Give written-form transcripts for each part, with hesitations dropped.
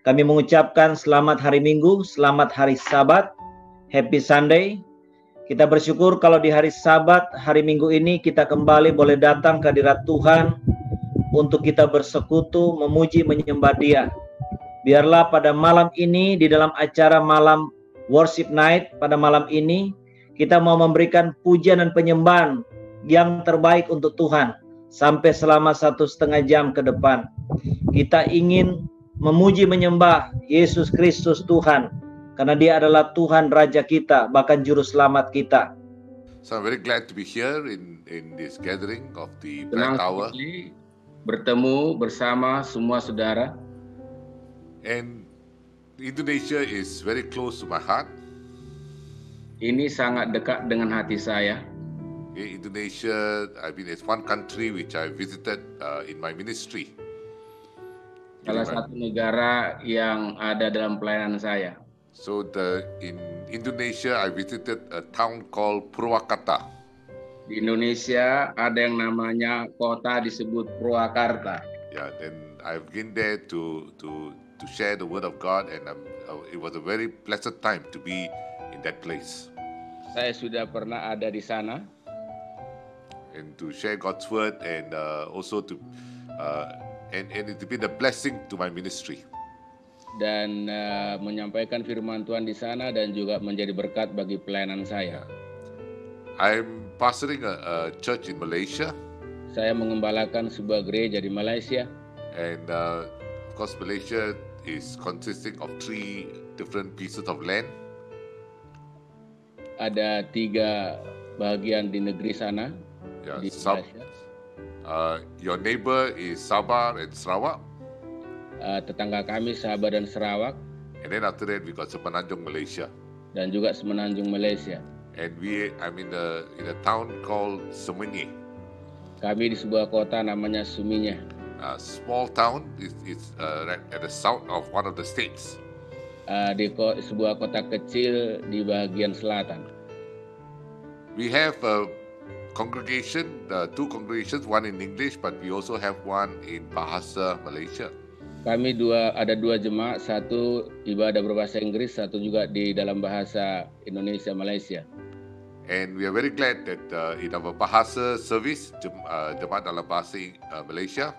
Kami mengucapkan selamat hari Minggu, selamat hari Sabat, Happy Sunday. Kita bersyukur kalau di hari Sabat, hari Minggu ini kita kembali boleh datang ke hadirat Tuhan untuk kita bersekutu, memuji, menyembah Dia. Biarlah pada malam ini di dalam acara malam Worship Night pada malam ini kita mau memberikan pujian dan penyembahan yang terbaik untuk Tuhan sampai selama 1,5 jam ke depan. Kita ingin memuji menyembah Yesus Kristus Tuhan karena Dia adalah Tuhan Raja kita, bahkan Juru Selamat kita. So I'm very glad to be here in this gathering of the Bright Hour. Bertemu bersama semua saudara. And Indonesia is very close to my heart. Ini sangat dekat dengan hati saya. Indonesia, I mean, it's one country which I visited in my ministry. Salah satu negara yang ada dalam pelayanan saya. So in Indonesia, I visited a town called Purwakarta. Di Indonesia ada yang namanya kota disebut Purwakarta. Yeah, then I've been there to share the word of God, and it was a very pleasant time to be in that place. Saya sudah pernah ada di sana. And to share God's word, and also to and it's been a blessing to my ministry. Dan menyampaikan firman Tuhan di sana dan juga menjadi berkat bagi pelayanan saya. I'm pastoring a church in Malaysia. Saya mengembalakan sebuah gereja di Malaysia. And of course, Malaysia is consisting of 3 different pieces of land. Ada 3 bagian di negeri sana. Yeah, di Malaysia. Your neighbor is Sabah and Sarawak. Tetangga kami Sabah dan Sarawak. And then after that we got Semenanjung, Malaysia. Dan juga Semenanjung, Malaysia. And I'm in a town called Semenyi. Kami di sebuah kota namanya Suminya. Small town is right at the south of one of the states. Di sebuah kota kecil di bagian selatan. We have a congregation, 2 congregations, one in English, but we also have one in Bahasa Malaysia. Kami ada 2 jemaat, satu ibadah berbahasa Inggris, satu juga di dalam bahasa Indonesia Malaysia. And we are very glad that in our Bahasa service, jemaat dalam bahasa Malaysia,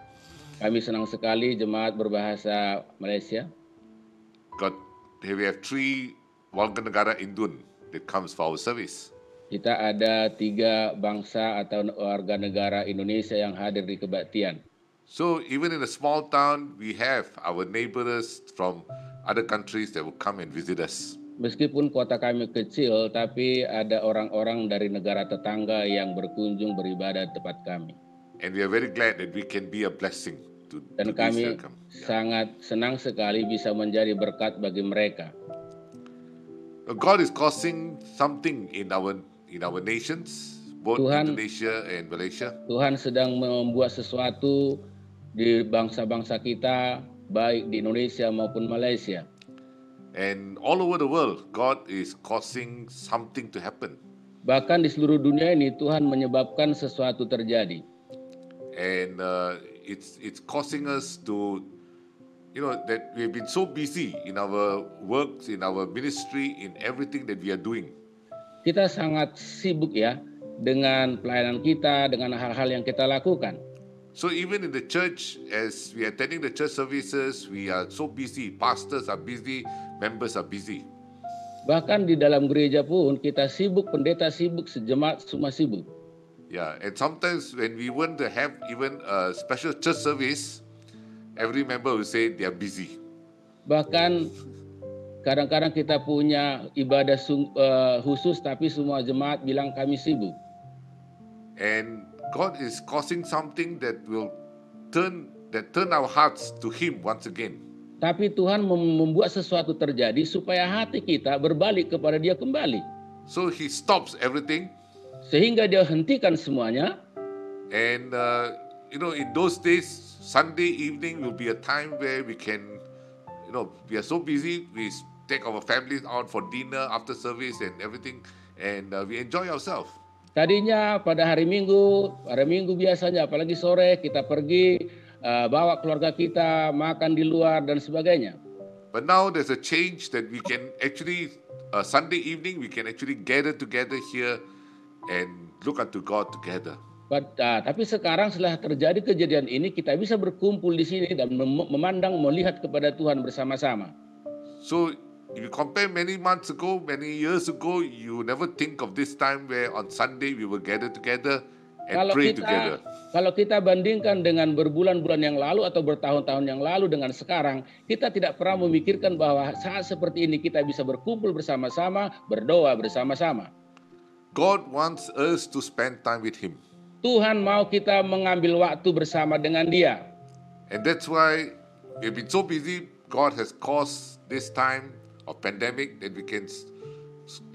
kami senang sekali jemaat berbahasa Malaysia. We have 3 warga negara Indun that comes for our service. Kita ada 3 bangsa atau warga negara Indonesia yang hadir di kebaktian. So even in a small town, we have our neighbors from other countries that will come and visit us. Meskipun kota kami kecil, tapi ada orang-orang dari negara tetangga yang berkunjung beribadah di tempat kami. And we are very glad that we can be a blessing to Dan kami sangat senang sekali bisa menjadi berkat bagi mereka. God is causing something in our nations, both Indonesia and Malaysia. Tuhan sedang membuat sesuatu di bangsa-bangsa kita, baik di Indonesia maupun Malaysia. And all over the world, God is causing something to happen. Bahkan di seluruh dunia ini Tuhan menyebabkan sesuatu terjadi. And it's causing us to, that we've been so busy in our works, in our ministry, in everything that we are doing. Kita sangat sibuk ya dengan pelayanan kita, dengan hal-hal yang kita lakukan. So even in the church, as we are attending the church services, we are so busy. Pastors are busy, members are busy. Bahkan di dalam gereja pun kita sibuk, pendeta sibuk, sejemaat semua sibuk. Yeah, and sometimes when we want to have even a special church service, every member will say they are busy. Bahkan kadang-kadang kita punya ibadah khusus, tapi semua jemaat bilang kami sibuk. And God is causing something that will turn our hearts to Him once again. Tapi Tuhan membuat sesuatu terjadi supaya hati kita berbalik kepada Dia kembali. So He stops everything. Sehingga Dia hentikan semuanya. And in those days, Sunday evening will be a time where we can, we are so busy. We take our families out for dinner after service and everything, and we enjoy ourselves. Tadinya pada hari Minggu biasanya, apalagi sore kita pergi bawa keluarga kita makan di luar dan sebagainya. But now there's a change that we can actually, Sunday evening, we can actually gather together here and look unto God together. Tapi sekarang setelah terjadi kejadian ini, kita bisa berkumpul di sini dan memandang, melihat kepada Tuhan bersama-sama. So if you compare many months ago, many years ago, you never think of this time where on Sunday we will gather together and pray together. Kalau kita bandingkan dengan berbulan-bulan yang lalu atau bertahun-tahun yang lalu dengan sekarang, kita tidak pernah memikirkan bahwa saat seperti ini kita bisa berkumpul bersama-sama, berdoa bersama-sama. God wants us to spend time with Him. Tuhan mau kita mengambil waktu bersama dengan Dia. And that's why we've been so busy. God has caused this time of pandemic that we can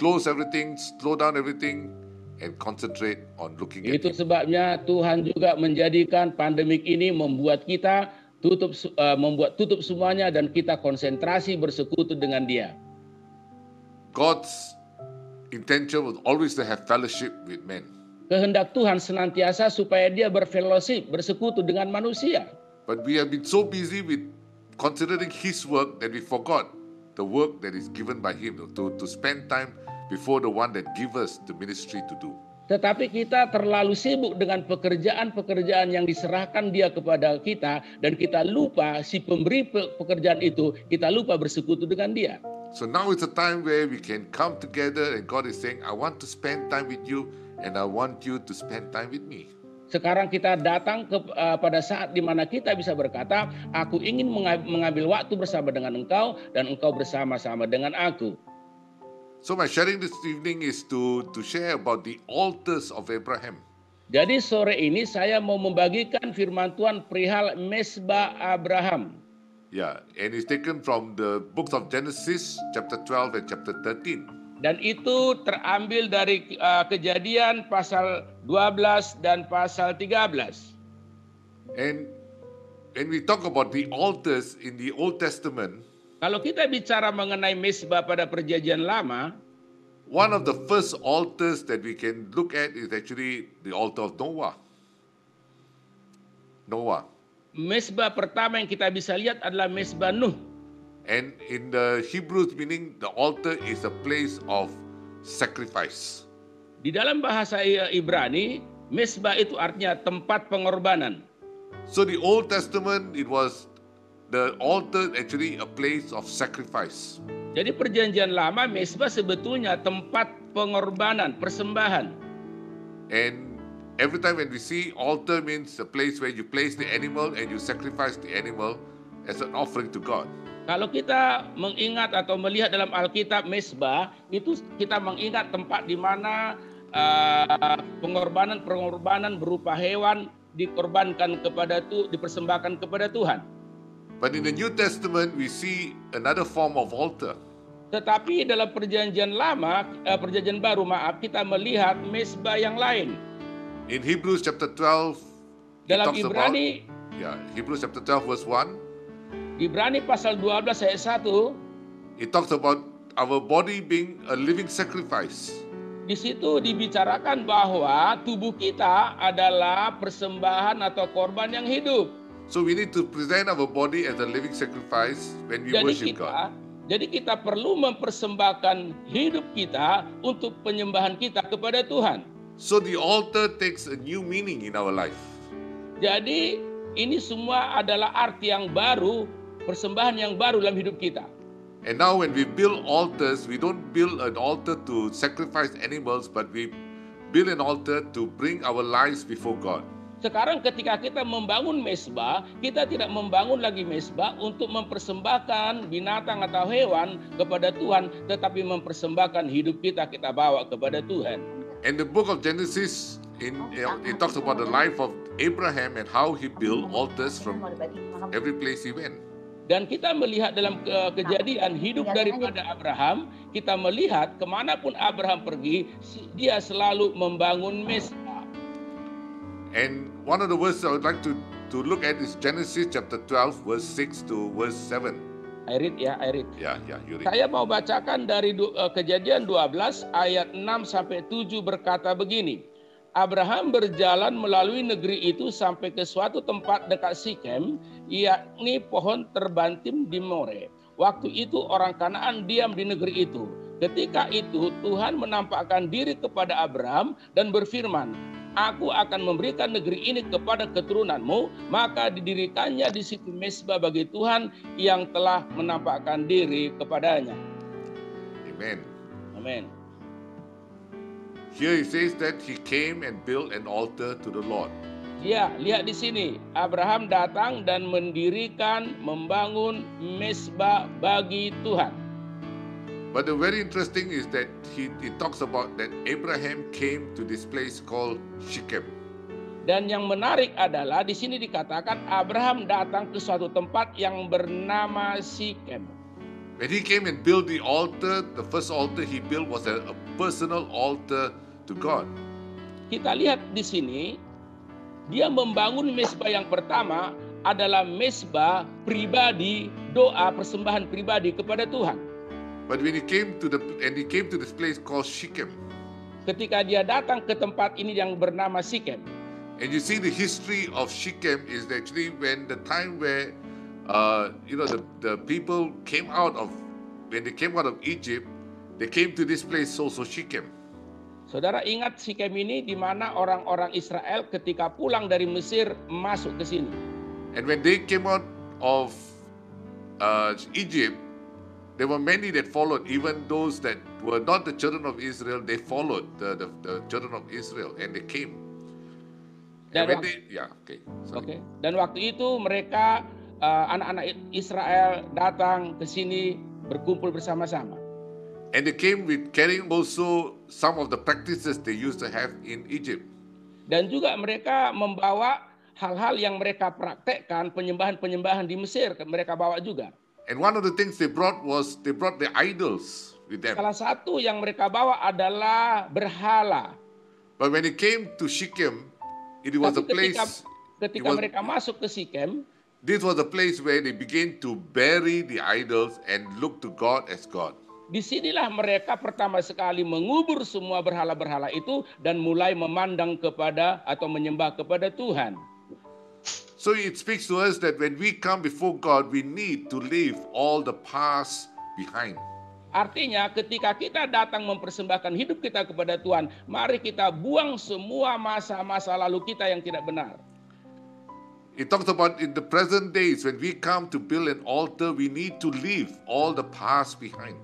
close everything, slow down everything, and concentrate on looking at Itu Him. sebabnya Tuhan juga menjadikan pandemik ini membuat kita tutup semuanya dan kita konsentrasi bersekutu dengan Dia. God's intention was always to have fellowship with men. Kehendak Tuhan senantiasa supaya Dia berfellowship, bersekutu dengan manusia. But we have been so busy with considering His work that we forgot the work that is given by Him to spend time before the one that gives us the ministry to do. Tetapi kita terlalu sibuk dengan pekerjaan-pekerjaan yang diserahkan Dia kepada kita dan kita lupa si pemberi pekerjaan itu, kita lupa bersekutu dengan Dia. So now it's a time where we can come together and God is saying, I want to spend time with you and I want you to spend time with me. Sekarang kita datang pada saat di mana kita bisa berkata, aku ingin mengambil waktu bersama dengan engkau dan engkau bersama-sama dengan aku. So my sharing this evening is to share about the altars of Abraham. Jadi sore ini saya mau membagikan firman Tuhan perihal Mezbah Abraham. Yeah, and it's taken from the books of Genesis chapter 12 and chapter 13. Dan itu terambil dari Kejadian pasal 12 dan pasal 13. And when we talk about the altars in the Old Testament, kalau kita bicara mengenai mezbah pada Perjanjian Lama, one of the first altars that we can look at is actually the altar of Noah. Noah. Mezbah pertama yang kita bisa lihat adalah mezbah Nuh. And in the Hebrew meaning, the altar is a place of sacrifice. Di dalam bahasa Ibrani, mezbah itu artinya tempat pengorbanan. So the Old Testament, it was the altar actually a place of sacrifice. Jadi Perjanjian Lama, mezbah sebetulnya tempat pengorbanan, persembahan. And every time when we see altar means a place where you place the animal and you sacrifice the animal as an offering to God. Kalau kita mengingat atau melihat dalam Alkitab mezbah, itu kita mengingat tempat di mana pengorbanan berupa hewan dikorbankan dipersembahkan kepada Tuhan. But in the New Testament, we see another form of altar. Tetapi dalam Perjanjian Lama, Perjanjian Baru, kita melihat mezbah yang lain. In Hebrews chapter 12, dalam Ibrani, Hebrews chapter 12 verse 1. Ibrani pasal 12 ayat 1. It talks about our body being a living sacrifice. Di situ dibicarakan bahwa tubuh kita adalah persembahan atau korban yang hidup. So we need to present our body as a living sacrifice when we worship God. Jadi kita perlu mempersembahkan hidup kita untuk penyembahan kita kepada Tuhan. So the altar takes a new meaning in our life. Jadi ini semua adalah arti yang baru, persembahan yang baru dalam hidup kita. And now when we build altars, we don't build an altar to sacrifice animals, but we build an altar to bring our lives before God. Sekarang ketika kita membangun mezbah, kita tidak membangun lagi mezbah untuk mempersembahkan binatang atau hewan kepada Tuhan, tetapi mempersembahkan hidup kita bawa kepada Tuhan. In the book of Genesis, it talks about the life of Abraham and how he built altars from every place he went. Dan kita melihat dalam Kejadian hidup daripada Abraham, kita melihat kemanapun Abraham pergi, dia selalu membangun mezbah. And one of the verses I would like to look at is Genesis chapter 12 verse 6 to verse 7. I read. Yeah, you read. Saya mau bacakan dari Kejadian 12 ayat 6 sampai 7 berkata begini. Abraham berjalan melalui negeri itu sampai ke suatu tempat dekat Sikem, yakni pohon terbantim di More. Waktu itu orang Kanaan diam di negeri itu. Ketika itu Tuhan menampakkan diri kepada Abraham dan berfirman, Aku akan memberikan negeri ini kepada keturunanmu, maka didirikannya di situ mezbah bagi Tuhan yang telah menampakkan diri kepadanya. Amen. Amin. Here it says that he came and built an altar to the Lord. Ya, lihat di sini. Abraham datang dan mendirikan, membangun mezbah bagi Tuhan. But the very interesting is that it talks about that Abraham came to this place called Shechem. Dan yang menarik adalah di sini dikatakan Abraham datang ke suatu tempat yang bernama Shechem. When he came and built the altar, the first altar he built was a personal altar to God. Kita lihat di sini, dia membangun mezbah yang pertama adalah mezbah pribadi, doa persembahan pribadi kepada Tuhan. But when he came to this place called Shechem, ketika dia datang ke tempat ini yang bernama Shechem, and you see the history of Shechem is actually when the time where the people came out of Egypt, they came to this place also Shechem. Saudara ingat Shechem ini di mana orang-orang Israel ketika pulang dari Mesir masuk ke sini. And when they came out of Egypt, there were many that followed, even those that were not the children of Israel, they followed the children of Israel and they came. Dan waktu itu mereka anak-anak Israel datang ke sini berkumpul bersama-sama. And they came with carrying also some of the practices they used to have in Egypt. Dan juga mereka membawa hal-hal yang mereka praktekkan, penyembahan-penyembahan di Mesir mereka bawa juga. And one of the things they brought the idols with them. Salah satu yang mereka bawa adalah berhala. But when it came to Shechem, it was a place. Ketika mereka masuk ke Shechem, this was a place where they began to bury the idols and look to God as God. Disinilah mereka pertama sekali mengubur semua berhala-berhala itu dan mulai memandang kepada atau menyembah kepada Tuhan. So it speaks to us that when we come before God, we need to leave all the past behind. Artinya ketika kita datang mempersembahkan hidup kita kepada Tuhan, mari kita buang semua masa-masa lalu kita yang tidak benar. It talks about in the present days, when we come to build an altar, we need to leave all the past behind.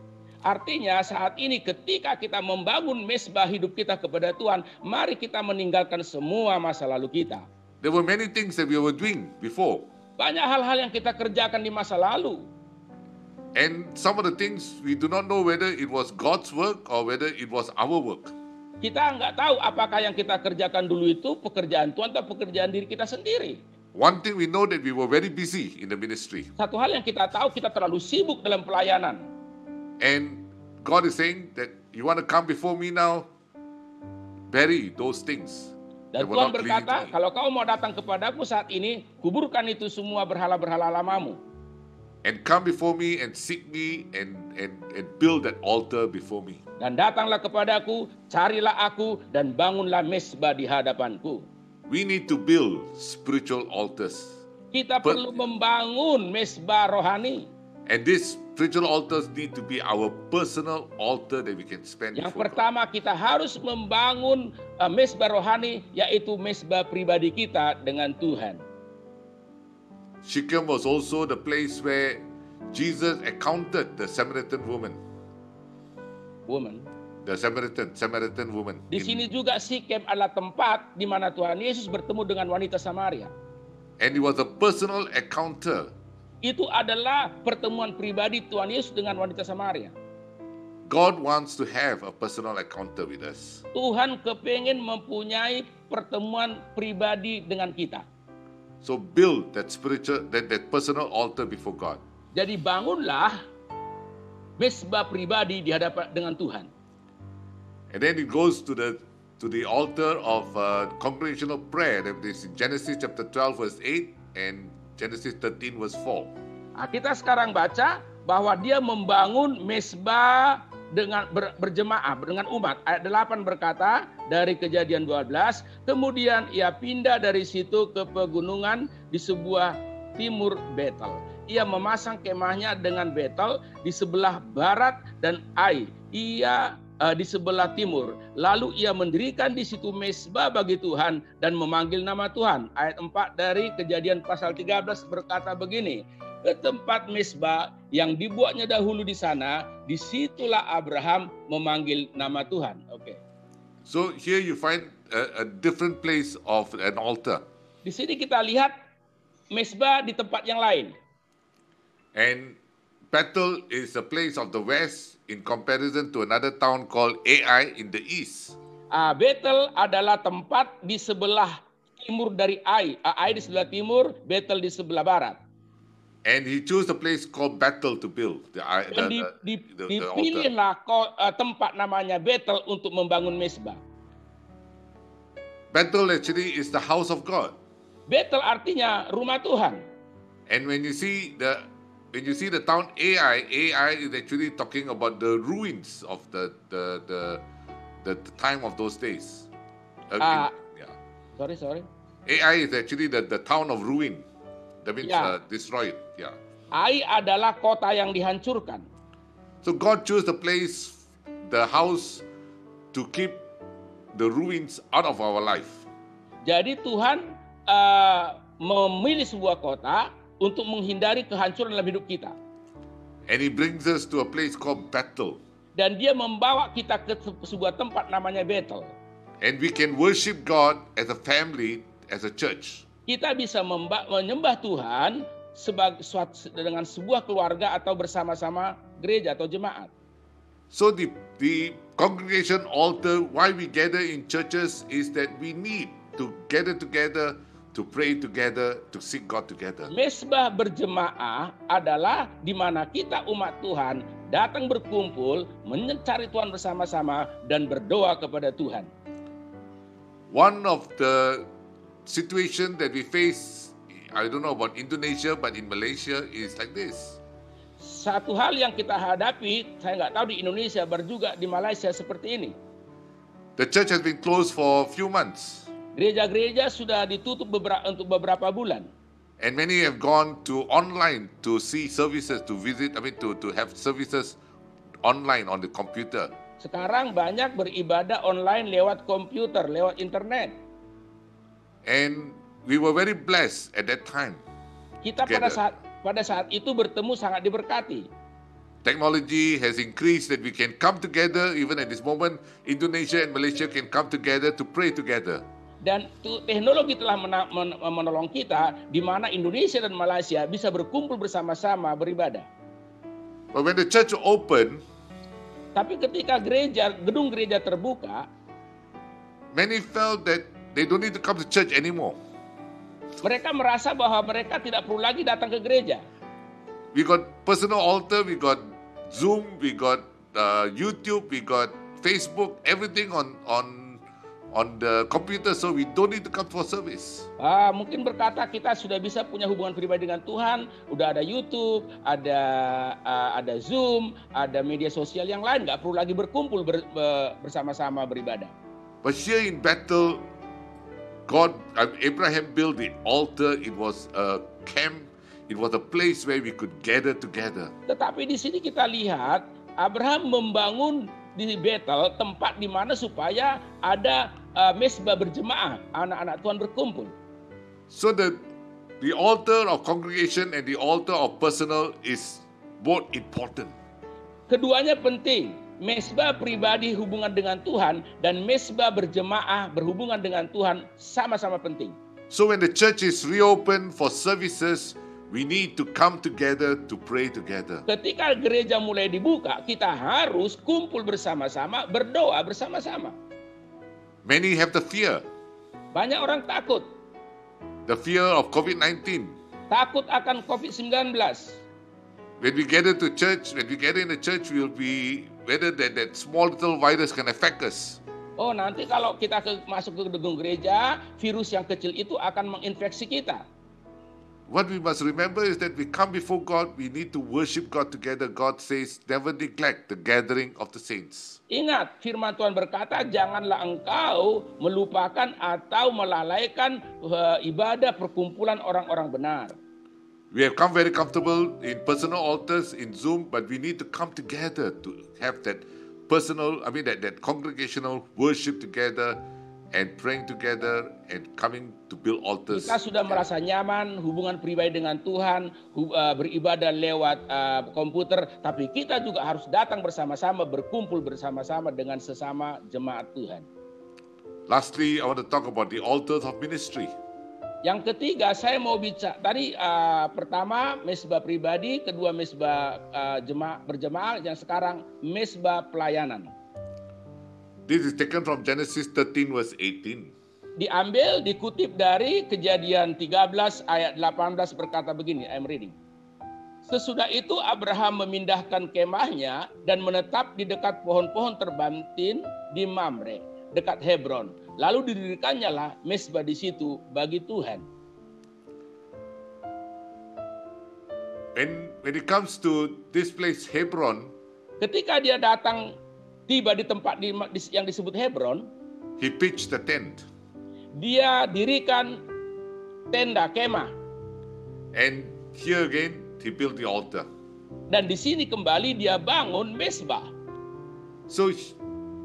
Artinya saat ini ketika kita membangun mezbah hidup kita kepada Tuhan, mari kita meninggalkan semua masa lalu kita. There were many things that we were doing before. Banyak hal-hal yang kita kerjakan di masa lalu. And some of the things we do not know whether it was God's work or whether it was our work. Kita nggak tahu apakah yang kita kerjakan dulu itu pekerjaan Tuhan atau pekerjaan diri kita sendiri. One thing we know that we were very busy in the ministry. Satu hal yang kita tahu, kita terlalu sibuk dalam pelayanan. And God is saying that you want to come before me now, bury those things. Dan Tuhan berkata, kalau kau mau datang kepadaku saat ini, kuburkan itu semua berhala-berhala lamamu. And come before me and seek me and build that altar before me. Dan datanglah kepadaku, carilah aku, dan bangunlah mezbah di hadapanku. We need to build spiritual altars. Kita perlu membangun mezbah rohani. And these spiritual altars need to be our personal altar that we can spend. Yang pertama kita harus membangun mezbah rohani, yaitu mezbah pribadi kita dengan Tuhan. Shechem was also the place where Jesus encountered the Samaritan woman. The Samaritan woman. Di sini juga Shechem adalah tempat di mana Tuhan Yesus bertemu dengan wanita Samaria. And it was a personal encounter. Itu adalah pertemuan pribadi Tuhan Yesus dengan wanita Samaria. God wants to have a personal encounter with us. Tuhan kepingin mempunyai pertemuan pribadi dengan kita. So build that personal altar before God. Jadi bangunlah mezbah pribadi di hadapan dengan Tuhan. And then it goes to the altar of congregational prayer. That is in Genesis chapter 12 verse 8 and Genesis 13 verse 4. Nah, kita sekarang baca bahwa dia membangun mezbah dengan berjemaah dengan umat. Ayat 8 berkata dari Kejadian 12, kemudian ia pindah dari situ ke pegunungan di sebuah timur Betel. ia memasang kemahnya dengan Betel di sebelah barat dan Ai di sebelah timur. Lalu ia mendirikan di situ mezbah bagi Tuhan dan memanggil nama Tuhan. Ayat 4 dari Kejadian pasal 13 berkata begini, ke tempat mezbah yang dibuatnya dahulu di sana, disitulah Abraham memanggil nama Tuhan. Oke. So here you find a different place of an altar. Di sini kita lihat mezbah di tempat yang lain. And Bethel is a place of the west in comparison to another town called Ai in the east. Betel adalah tempat di sebelah timur dari Ai. Ai di sebelah timur, Betel di sebelah barat. And he chose a place called Bethel to build the altar. Dipilihlah tempat namanya Betel untuk membangun mezbah. Bethel actually is the house of God. Betel artinya rumah Tuhan. And when you see the town Ai is actually talking about the ruins of the time of those days. Sorry. Ai is actually the town of ruin. That means destroyed. Yeah. Ai adalah kota yang dihancurkan. So God chose the place, the house, to keep the ruins out of our life. Jadi Tuhan memilih sebuah kota untuk menghindari kehancuran dalam hidup kita. And He brings us to a place called Bethel. Dan Dia membawa kita ke sebuah tempat namanya Betel. And we can worship God as a family, as a church. Kita bisa menyembah Tuhan dengan sebuah keluarga atau bersama-sama gereja atau jemaat. So the congregation altar, why we gather in churches, is that we need to gather together, to pray together, to seek God together. Mezbah berjemaah adalah di mana kita umat Tuhan datang berkumpul, mencari Tuhan bersama-sama dan berdoa kepada Tuhan. One of the situation that we face, I don't know about Indonesia, but in Malaysia is like this. Satu hal yang kita hadapi, saya nggak tahu di Indonesia, juga di Malaysia seperti ini. The church has been closed for a few months. Gereja-gereja sudah ditutup untuk beberapa bulan. And many have gone to online to see services, to visit, to have services online on the computer. Sekarang banyak beribadah online lewat komputer, lewat internet. And we were very blessed at that time. Kita pada saat itu bertemu sangat diberkati. Technology has increased that we can come together. Even at this moment, Indonesia and Malaysia can come together to pray together. Dan teknologi telah menolong kita, di mana Indonesia dan Malaysia bisa berkumpul bersama-sama beribadah. But when the church opened, tapi ketika gedung gereja terbuka, many felt that they don't need to come to church anymore. Mereka merasa bahwa mereka tidak perlu lagi datang ke gereja. We got personal altar, we got Zoom, we got YouTube, we got Facebook, everything on the computer, so we don't need to come for service. Mungkin berkata kita sudah bisa punya hubungan pribadi dengan Tuhan, udah ada YouTube, ada Zoom, ada media sosial yang lain, nggak perlu lagi berkumpul bersama-sama beribadah. But here in Bethel, Abraham built the altar. It was a camp. It was a place where we could gather together. Tetapi di sini kita lihat Abraham membangun di Betel tempat di mana supaya ada mezbah berjemaah, anak-anak Tuhan berkumpul. So the altar of congregation and the altar of personal is both important. Keduanya penting. Mezbah pribadi hubungan dengan Tuhan dan mezbah berjemaah berhubungan dengan Tuhan sama-sama penting. So when the church is reopened for services, we need to come together to pray together. Ketika gereja mulai dibuka, kita harus kumpul bersama-sama, berdoa bersama-sama. Many have the fear. Banyak orang takut. The fear of COVID-19. Takut akan COVID-19. When we gather in the church, we will be whether that small little virus can affect us. Oh, nanti kalau kita masuk ke gedung gereja, virus yang kecil itu akan menginfeksi kita. What we must remember is that we come before God, we need to worship God together. God says, never neglect the gathering of the saints. Ingat, firman Tuhan berkata, janganlah engkau melupakan atau melalaikan ibadah perkumpulan orang-orang benar. We have come very comfortable in personal altars in Zoom, but we need to come together to have that personal, that congregational worship together and praying together and coming to build altars. Kita sudah merasa nyaman hubungan pribadi dengan Tuhan, beribadah lewat komputer, tapi kita juga harus datang bersama-sama, berkumpul bersama-sama dengan sesama jemaat Tuhan. Lastly, I want to talk about the altars of ministry. Yang ketiga, saya mau bicara tadi pertama mesbah pribadi, kedua mesbah berjemaah, yang sekarang mesbah pelayanan. This is taken from Genesis 13 verse 18. Diambil, dikutip dari Kejadian 13 ayat 18 berkata begini, I'm reading. Sesudah itu Abraham memindahkan kemahnya dan menetap di dekat pohon-pohon terbantin di Mamre, dekat Hebron. Lalu didirikannya lah mesbah di situ bagi Tuhan. When it comes to this place Hebron, ketika dia datang tiba di tempat yang disebut Hebron, he pitched the tent. Dia dirikan tenda kemah. And here again he built the altar. Dan di sini kembali dia bangun mesbah. So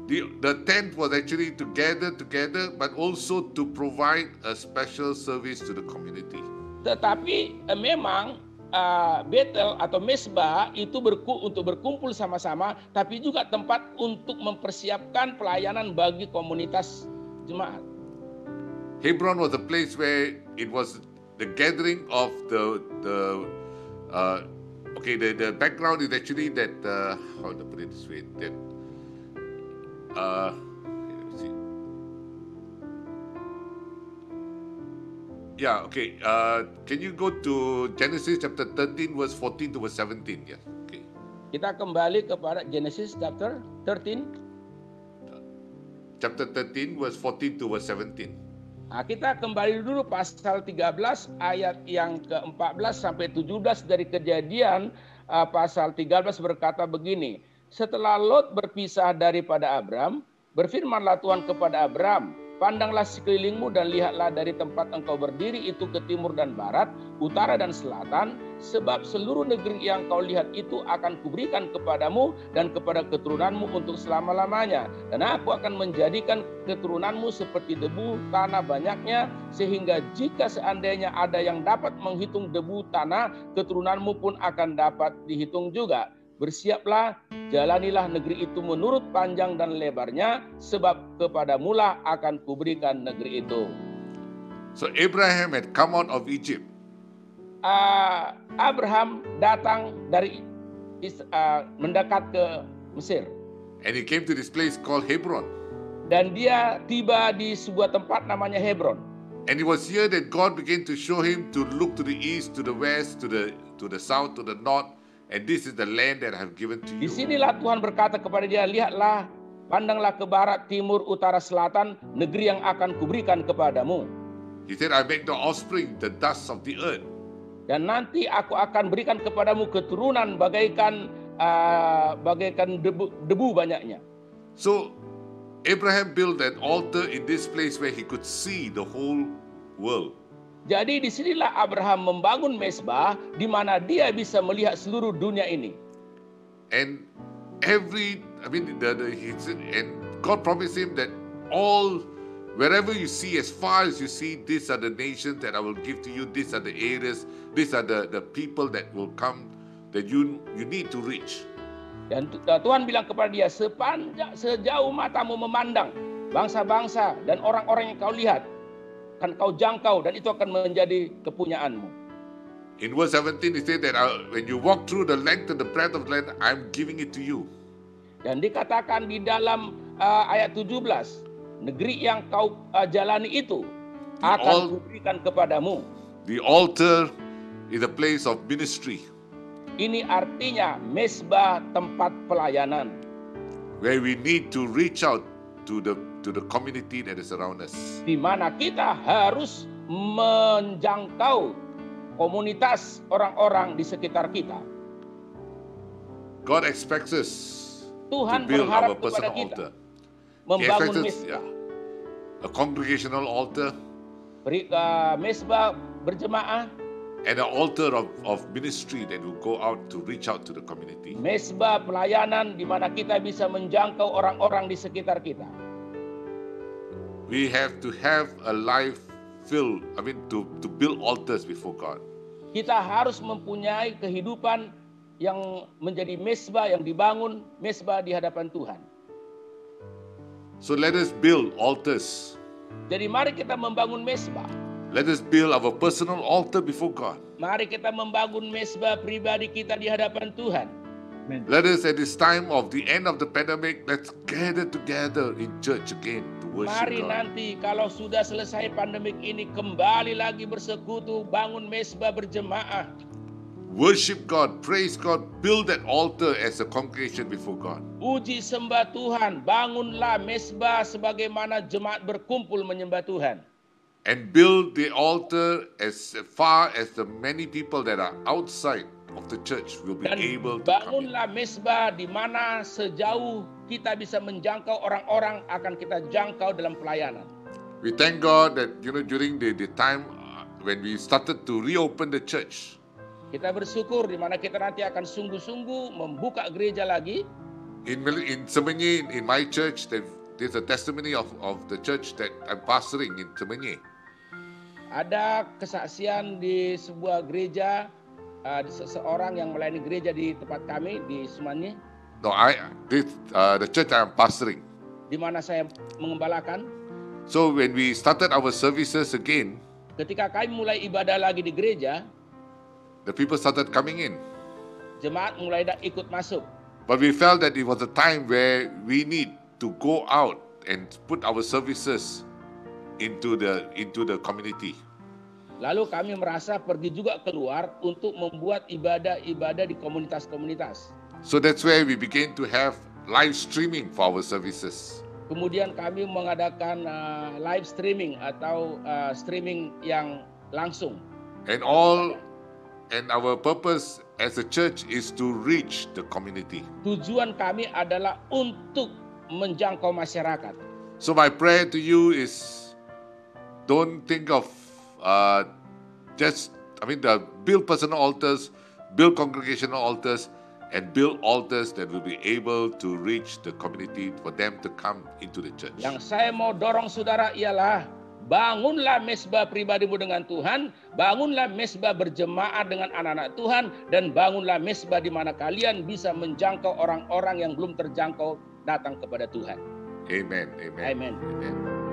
the tent was actually to gather together, but also to provide a special service to the community. Tetapi memang Betel atau mesbah itu untuk berkumpul sama-sama, tapi juga tempat untuk mempersiapkan pelayanan bagi komunitas jemaat. Hebron was a place where it was the gathering of the background is actually that how to put it this way, that let me see. Yeah, okay. Can you go to Genesis chapter 13 verse 14 to verse 17? Yeah, okay. Kita kembali kepada Genesis chapter 13. Chapter 13 verse 14 to verse 17. Nah, kita kembali dulu pasal 13 ayat yang ke-14 sampai 17 dari Kejadian. Pasal 13 berkata begini. Setelah Lot berpisah daripada Abram, berfirmanlah Tuhan kepada Abram, pandanglah sekelilingmu dan lihatlah dari tempat engkau berdiri itu ke timur dan barat, utara dan selatan, sebab seluruh negeri yang kau lihat itu akan kuberikan kepadamu dan kepada keturunanmu untuk selama-lamanya. Dan aku akan menjadikan keturunanmu seperti debu tanah banyaknya, sehingga jika seandainya ada yang dapat menghitung debu tanah, keturunanmu pun akan dapat dihitung juga. Bersiaplah, jalanilah negeri itu menurut panjang dan lebarnya, sebab kepadamulah akan kuberikan negeri itu. So Abraham had come out of Egypt. Abraham datang dari mendekat ke Mesir. And he came to this place called Hebron. Dan dia tiba di sebuah tempat namanya Hebron. And it was here that God began to show him to look to the east, to the west, to the south, to the north. And this is the land that I have given to you. Di sinilah Tuhan berkata kepada dia, lihatlah, pandanglah ke barat, timur, utara, selatan, negeri yang akan kuberikan kepadamu. He said, I make the offspring the dust of the earth. Dan nanti aku akan berikan kepadamu keturunan bagaikan debu banyaknya. So Abraham built an altar in this place where he could see the whole world. Jadi disinilah Abraham membangun mesbah di mana dia bisa melihat seluruh dunia ini. And and God promised him that wherever you see, as far as you see, these are the nations that I will give to you. These are the areas. These are the people that will come that you need to reach. Dan Tuhan bilang kepada dia, sejauh matamu memandang bangsa-bangsa dan orang-orang yang kau lihat, akan kau jangkau dan itu akan menjadi kepunyaanmu. In verse 17 he said that when you walk through the length and the breadth of the land, I'm giving it to you. Dan dikatakan di dalam ayat 17, negeri yang kau jalani itu akan kuberikan kepadamu. The altar is a place of ministry. Ini artinya mesbah tempat pelayanan. Where we need to reach out to the community that is around us. Di mana kita harus menjangkau komunitas orang-orang di sekitar kita. God expects us Tuhan to build our berharap personal kepada kita altar. membangun mesbah. A congregational altar. Mesbah berjemaah. and an altar of ministry that will go out to reach out to the community. Mesbah pelayanan di mana kita bisa menjangkau orang-orang di sekitar kita. We have to have a life filled, to build altars before God. Kita harus mempunyai kehidupan yang menjadi mesbah, yang dibangun mesbah di hadapan Tuhan. So let us build altars. Jadi mari kita membangun mesbah. Let us build our personal altar before God. Mari kita membangun mesbah pribadi kita di hadapan Tuhan. Let us at this time of the end of the pandemic, let's gather together in church again to worship Mari God. nanti kalau sudah selesai pandemik ini kembali lagi bersekutu, bangun mesbah berjemaah. Worship God, praise God, build that altar as a congregation before God. Puji sembah Tuhan, bangunlah mesbah sebagaimana jemaat berkumpul menyembah Tuhan. And build the altar as far as the many people that are outside of the church will be Dan able to come in. bangunlah mesbah di mana sejauh kita bisa menjangkau orang-orang akan kita jangkau dalam pelayanan. We thank God that during the time when we started to reopen the church, Kita bersyukur di mana kita nanti akan sungguh-sungguh membuka gereja lagi. in Semenye, in my church, there's a testimony of the church that I'm pastoring in Semenye. Ada kesaksian di sebuah gereja, seseorang yang melayani gereja di tempat kami di Semenye, No, the church I'm pastoring. di mana saya mengembalakan. So when we started our services again, Ketika kami mulai ibadah lagi di gereja, the people started coming in. jemaat mulai ikut masuk. But we felt that it was a time where we need to go out and put our services into the community. Lalu kami merasa pergi juga keluar untuk membuat ibadah-ibadah di komunitas-komunitas. So that's where we began to have live streaming for our services. Kemudian kami mengadakan live streaming atau streaming yang langsung. And our purpose as a church is to reach the community. Tujuan kami adalah untuk menjangkau masyarakat. So my prayer to you is, don't think of build personal altars, build congregational altars, and build altars that will be able to reach the community for them to come into the church. Yang saya mau dorong saudara ialah bangunlah mesbah pribadimu dengan Tuhan, bangunlah mesbah berjemaah dengan anak-anak Tuhan, dan bangunlah mesbah di mana kalian bisa menjangkau orang-orang yang belum terjangkau datang kepada Tuhan. Amen. Amen. Amen. Amen.